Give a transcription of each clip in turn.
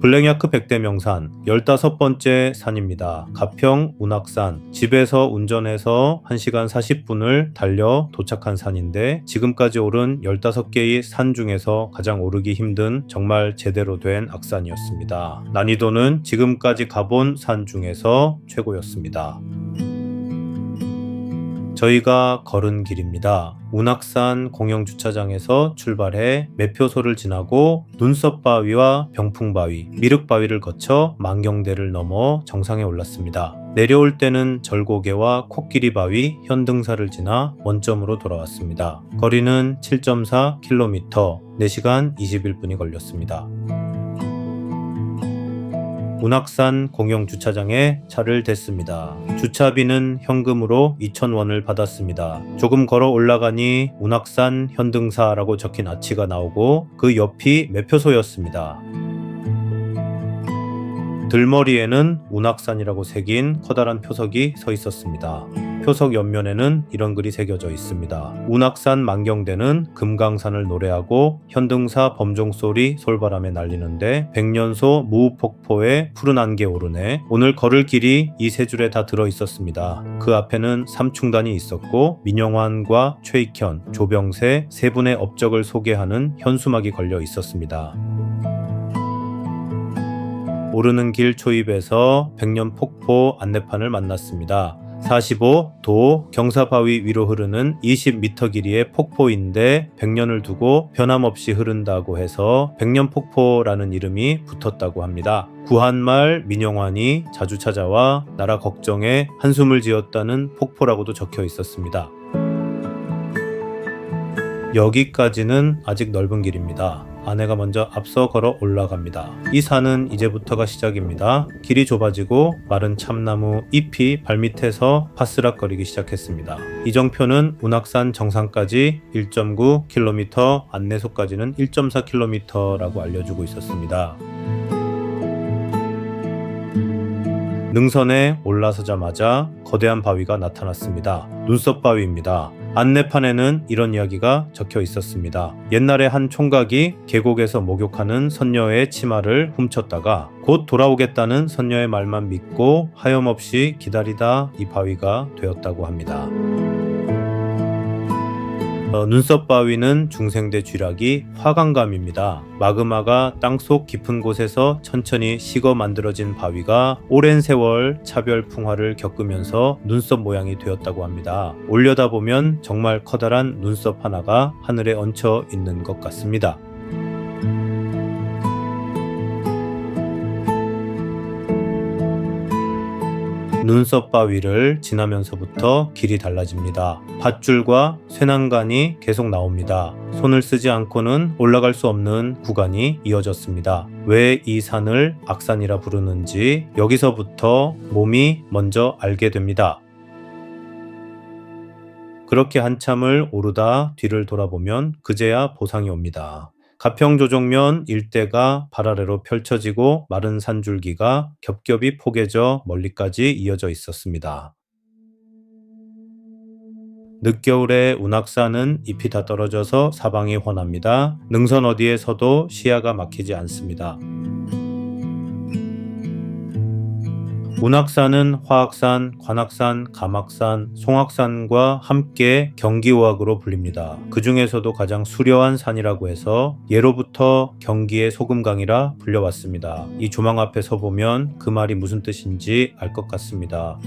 블랙야크 백대명산 15번째 산입니다. 가평 운악산. 집에서 운전해서 1시간 40분을 달려 도착한 산인데 지금까지 오른 15개의 산 중에서 가장 오르기 힘든 정말 제대로 된 악산이었습니다. 난이도는 지금까지 가본 산 중에서 최고였습니다. 저희가 걸은 길입니다. 운악산 공영주차장에서 출발해 매표소를 지나고 눈썹바위와 병풍바위, 미륵바위를 거쳐 만경대를 넘어 정상에 올랐습니다. 내려올 때는 절고개와 코끼리바위, 현등사를 지나 원점으로 돌아왔습니다. 거리는 7.4km, 4시간 21분이 걸렸습니다. 운악산 공영주차장에 차를 댔습니다. 주차비는 현금으로 2,000원을 받았습니다. 조금 걸어 올라가니 운악산 현등사라고 적힌 아치가 나오고 그 옆이 매표소였습니다. 들머리에는 운악산이라고 새긴 커다란 표석이 서 있었습니다. 표석 옆면에는 이런 글이 새겨져 있습니다. 운악산 만경대는 금강산을 노래하고 현등사 범종소리 솔바람에 날리는데 백년소 무폭포에 푸른 안개 오르네. 오늘 걸을 길이 이 세 줄에 다 들어있었습니다. 그 앞에는 삼충단이 있었고 민영환과 최익현, 조병세 세 분의 업적을 소개하는 현수막이 걸려 있었습니다. 오르는 길 초입에서 백년폭포 안내판을 만났습니다. 45도 경사바위 위로 흐르는 20m 길이의 폭포인데 100년을 두고 변함없이 흐른다고 해서 백년폭포라는 이름이 붙었다고 합니다. 구한말 민영환이 자주 찾아와 나라 걱정에 한숨을 지었다는 폭포라고도 적혀 있었습니다. 여기까지는 아직 넓은 길입니다. 아내가 먼저 앞서 걸어 올라갑니다. 이 산은 이제부터가 시작입니다. 길이 좁아지고 마른 참나무 잎이 발밑에서 파스락거리기 시작했습니다. 이정표는 운악산 정상까지 1.9km, 안내소까지는 1.4km라고 알려주고 있었습니다. 능선에 올라서자마자 거대한 바위가 나타났습니다. 눈썹바위입니다. 안내판에는 이런 이야기가 적혀 있었습니다. 옛날에 한 총각이 계곡에서 목욕하는 선녀의 치마를 훔쳤다가 곧 돌아오겠다는 선녀의 말만 믿고 하염없이 기다리다 이 바위가 되었다고 합니다. 눈썹바위는 중생대 쥐락이 화강감입니다. 마그마가 땅속 깊은 곳에서 천천히 식어 만들어진 바위가 오랜 세월 차별풍화를 겪으면서 눈썹 모양이 되었다고 합니다. 올려다보면 정말 커다란 눈썹 하나가 하늘에 얹혀 있는 것 같습니다. 눈썹바위를 지나면서부터 길이 달라집니다. 밧줄과 쇠난간이 계속 나옵니다. 손을 쓰지 않고는 올라갈 수 없는 구간이 이어졌습니다. 왜 이 산을 악산이라 부르는지 여기서부터 몸이 먼저 알게 됩니다. 그렇게 한참을 오르다 뒤를 돌아보면 그제야 보상이 옵니다. 가평조정면 일대가 발 아래로 펼쳐지고 마른 산줄기가 겹겹이 포개져 멀리까지 이어져 있었습니다. 늦겨울에 운악산은 잎이 다 떨어져서 사방이 훤합니다. 능선 어디에서도 시야가 막히지 않습니다. 운악산은 화악산, 관악산, 감악산, 송악산과 함께 경기오악으로 불립니다. 그 중에서도 가장 수려한 산이라고 해서 예로부터 경기의 소금강이라 불려왔습니다. 이 조망 앞에 서보면 그 말이 무슨 뜻인지 알 것 같습니다.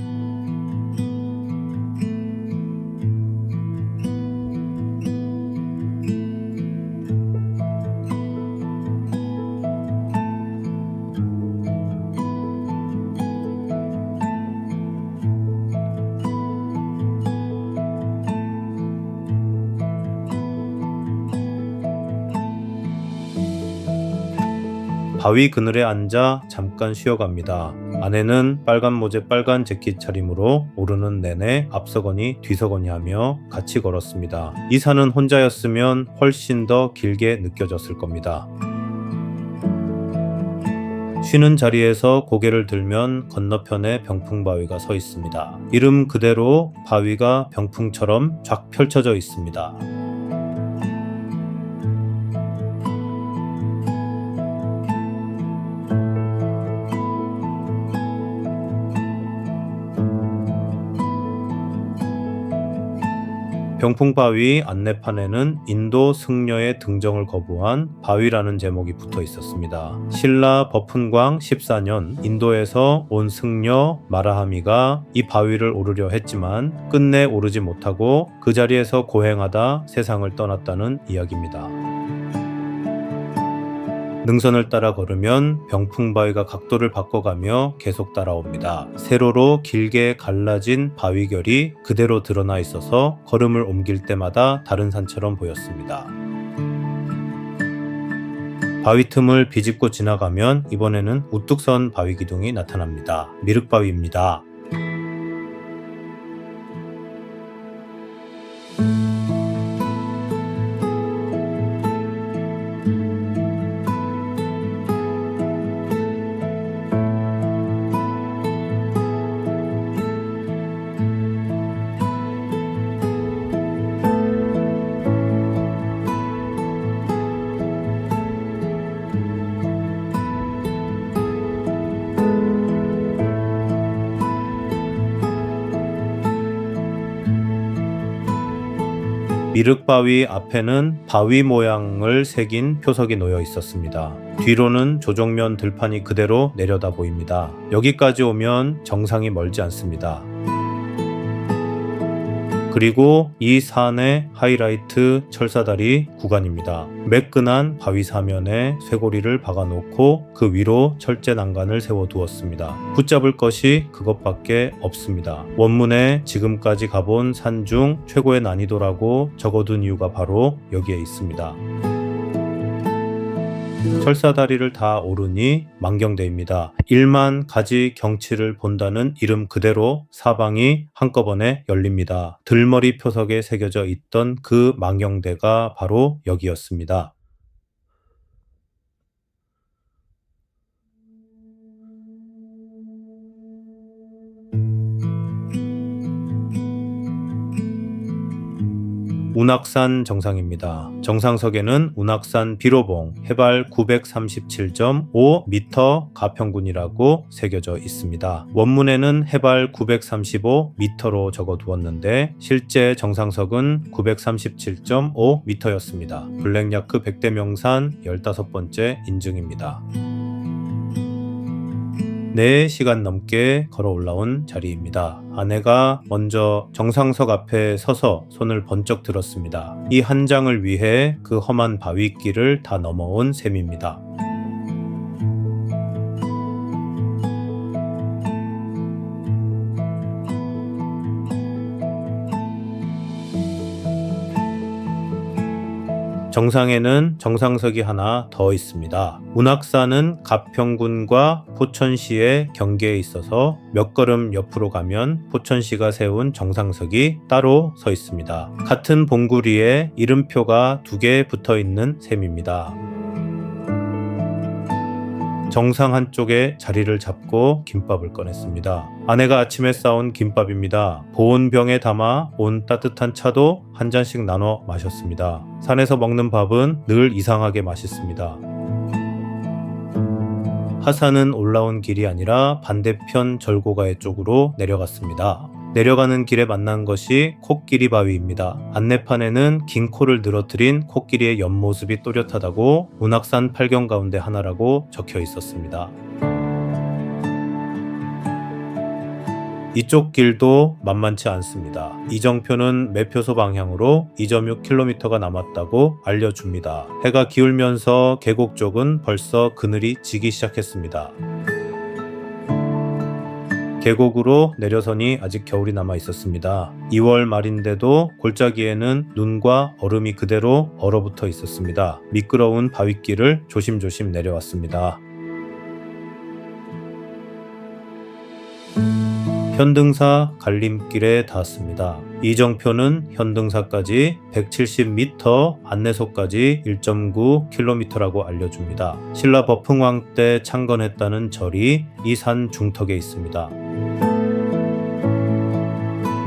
바위 그늘에 앉아 잠깐 쉬어갑니다. 아내는 빨간 모자 빨간 재킷 차림으로 오르는 내내 앞서거니 뒤서거니 하며 같이 걸었습니다. 이 산은 혼자였으면 훨씬 더 길게 느껴졌을 겁니다. 쉬는 자리에서 고개를 들면 건너편에 병풍바위가 서 있습니다. 이름 그대로 바위가 병풍처럼 쫙 펼쳐져 있습니다. 병풍바위 안내판에는 인도 승려의 등정을 거부한 바위라는 제목이 붙어 있었습니다. 신라 버푼광 14년 인도에서 온 승려 마라하미가 이 바위를 오르려 했지만 끝내 오르지 못하고 그 자리에서 고행하다 세상을 떠났다는 이야기입니다. 능선을 따라 걸으면 병풍바위가 각도를 바꿔가며 계속 따라옵니다. 세로로 길게 갈라진 바위결이 그대로 드러나 있어서 걸음을 옮길 때마다 다른 산처럼 보였습니다. 바위 틈을 비집고 지나가면 이번에는 우뚝 선 바위 기둥이 나타납니다. 미륵바위입니다. 미륵바위 앞에는 바위 모양을 새긴 표석이 놓여 있었습니다. 뒤로는 조정면 들판이 그대로 내려다 보입니다. 여기까지 오면 정상이 멀지 않습니다. 그리고 이 산의 하이라이트 철사다리 구간입니다. 매끈한 바위 사면에 쇠고리를 박아놓고 그 위로 철제 난간을 세워두었습니다. 붙잡을 것이 그것밖에 없습니다. 원문에 지금까지 가본 산 중 최고의 난이도라고 적어둔 이유가 바로 여기에 있습니다. 철사다리를 다 오르니 망경대입니다. 1만 가지 경치를 본다는 이름 그대로 사방이 한꺼번에 열립니다. 들머리 표석에 새겨져 있던 그 망경대가 바로 여기였습니다. 운악산 정상입니다. 정상석에는 운악산 비로봉 해발 937.5m 가평군이라고 새겨져 있습니다. 원문에는 해발 935m로 적어두었는데 실제 정상석은 937.5m였습니다. 블랙야크 100대 명산 15번째 인증입니다. 4시간 넘게 걸어 올라온 자리입니다. 아내가 먼저 정상석 앞에 서서 손을 번쩍 들었습니다. 이 한 장을 위해 그 험한 바위길을 다 넘어온 셈입니다. 정상에는 정상석이 하나 더 있습니다. 운악산은 가평군과 포천시의 경계에 있어서 몇 걸음 옆으로 가면 포천시가 세운 정상석이 따로 서 있습니다. 같은 봉구리에 이름표가 2개 붙어 있는 셈입니다. 정상 한쪽에 자리를 잡고 김밥을 꺼냈습니다. 아내가 아침에 싸온 김밥입니다. 보온병에 담아 온 따뜻한 차도 한 잔씩 나눠 마셨습니다. 산에서 먹는 밥은 늘 이상하게 맛있습니다. 하산은 올라온 길이 아니라 반대편 절고가의 쪽으로 내려갔습니다. 내려가는 길에 만난 것이 코끼리 바위입니다. 안내판에는 긴 코를 늘어뜨린 코끼리의 옆모습이 또렷하다고 운악산 8경 가운데 하나라고 적혀 있었습니다. 이쪽 길도 만만치 않습니다. 이정표는 매표소 방향으로 2.6km가 남았다고 알려줍니다. 해가 기울면서 계곡 쪽은 벌써 그늘이 지기 시작했습니다. 계곡으로 내려서니 아직 겨울이 남아 있었습니다. 2월 말인데도 골짜기에는 눈과 얼음이 그대로 얼어붙어 있었습니다. 미끄러운 바위길을 조심조심 내려왔습니다. 현등사 갈림길에 닿았습니다. 이정표는 현등사까지 170m, 안내소까지 1.9km라고 알려줍니다. 신라 버풍왕 때 창건했다는 절이 이 산 중턱에 있습니다.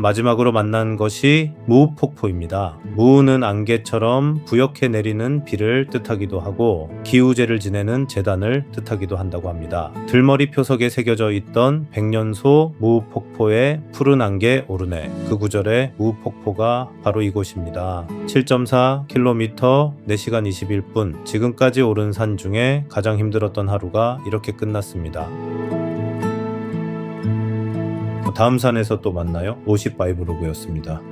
마지막으로 만난 것이 무폭포입니다. 무는 안개처럼 부옇게 내리는 비를 뜻하기도 하고 기우제를 지내는 제단을 뜻하기도 한다고 합니다. 들머리 표석에 새겨져 있던 백년소 무폭포에 푸른 안개 오르네. 그 구절의 무폭포가 바로 이곳입니다. 7.4km 4시간 21분. 지금까지 오른 산 중에 가장 힘들었던 하루가 이렇게 끝났습니다. 다음 산에서 또 만나요. 55로그였습니다.